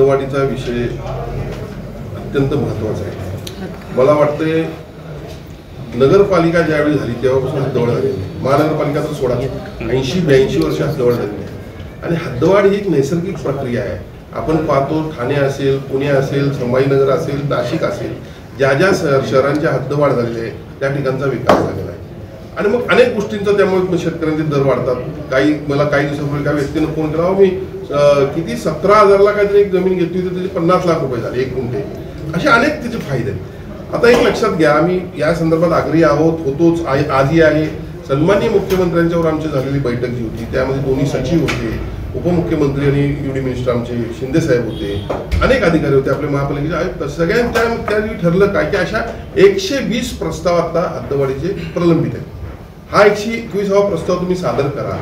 हद्दवाढीचा विषय अत्यंत महत्त्वाचा आहे. मला वाटते नगरपालिका ज्यावेळी झाली तेव्हापासून हद्दवाढ झाली. महानगरपालिका तर सोडा 80-82 वर्ष हद्दवाढ झाली आहे. आणि हद्दवाढ ही एक नैसर्गिक प्रक्रिया आहे. आपण पाहतो ठाणे असेल, पुणे असेल, संभाजीनगर असेल, नाशिक असेल, ज्या ज्या शहरांच्या हद्दवाढ झालेली आहे त्या ठिकाणचा विकास झालेला आहे. आणि मग अनेक गोष्टींचा त्यामुळे शेतकऱ्यांचे दर वाढतात. मला काही दिवसापूर्वी काही व्यक्तीनं फोन केला, मी किती 17,000ला काहीतरी एक जमीन घेतली होती, त्याचे 50 लाख रुपये झाले 1 गुंठे. असे अनेक त्याचे फायदे आहेत. आता एक लक्षात घ्या, आम्ही या संदर्भात आग्रही होतोच, आजही आहे. सन्माननीय मुख्यमंत्र्यांच्यावर आमची झालेली बैठक जी होती त्यामध्ये दोन्ही सचिव होते, उपमुख्यमंत्री आणि युडी मिनिस्टर आमचे शिंदे साहेब होते, अनेक अधिकारी होते, आपले महापालिकेचे आयुक्त. सगळ्यांच्या ठरलं काय की अशा 120 प्रस्ताव आता हद्दवाढीचे प्रलंबित आहेत. हा 121वा प्रस्ताव तुम्ही सादर करा.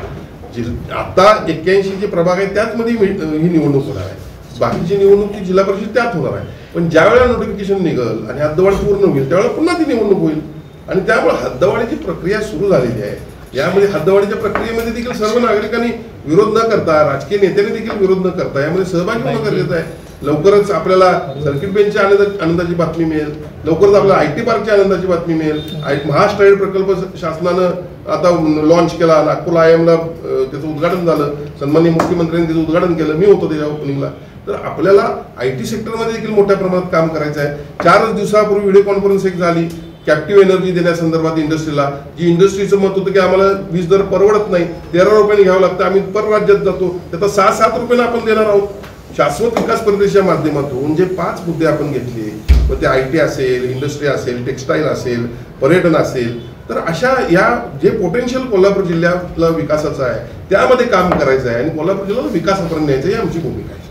आता 81 जे प्रभाग आहेत त्याचमध्ये ही निवडणूक होणार आहे. बाकीची निवडणूक ती जिल्हा परिषद त्यात होणार आहे. पण ज्या वेळेला नोटिफिकेशन निघेल आणि हद्दवाढ पूर्ण होईल त्यावेळेला पुन्हा ती निवडणूक होईल. आणि त्यामुळे हद्दवाढीची प्रक्रिया सुरू झालेली आहे. यामध्ये हद्दवाढीच्या प्रक्रियेमध्ये देखील सर्व नागरिकांनी विरोध न करता, राजकीय नेत्यांनी देखील विरोध न करता यामध्ये सहभागी होणं गरजेचं आहे. लवकरच आपल्याला सर्किट बेंचच्या आनंदाची बातमी मिळेल. लवकरच आपल्याला IT पार्कच्या आनंदाची बातमी मिळेल. महास्ट्राईड प्रकल्प शासनानं आता लॉन्च केला. नागपूर IIMला त्याचं उद्घाटन झालं. सन्माननीय मुख्यमंत्र्यांनी त्याचं उद्घाटन केलं. मी होतो त्याच्या ओपनिंगला. तर आपल्याला IT सेक्टरमध्ये देखील मोठ्या प्रमाणात काम करायचं आहे. 4 दिवसापूर्वी व्हिडिओ कॉन्फरन्स एक झाली कॅप्टिव्ह एनर्जी देण्यासंदर्भात इंडस्ट्रीला. जी इंडस्ट्रीचं मत होतं की आम्हाला वीज दर परवडत नाही, 13 रुपयांनी घ्यावं लागतं, आम्ही परराज्यात जातो, त्याचा 6-7 रुपयानं आपण देणार आहोत. शाश्वत विकास प्रदेशाच्या माध्यमातून जे 5 मुद्दे आपण घेतले, मग ते IT असेल, इंडस्ट्री असेल, टेक्स्टाईल असेल, पर्यटन असेल, तर अशा या जे पोटेन्शियल कोल्हापूर जिल्ह्यातला विकासाचं आहे त्यामध्ये काम करायचं आहे आणि कोल्हापूर जिल्ह्याला विकासापर्यंत न्यायचं ही आमची भूमिका आहे.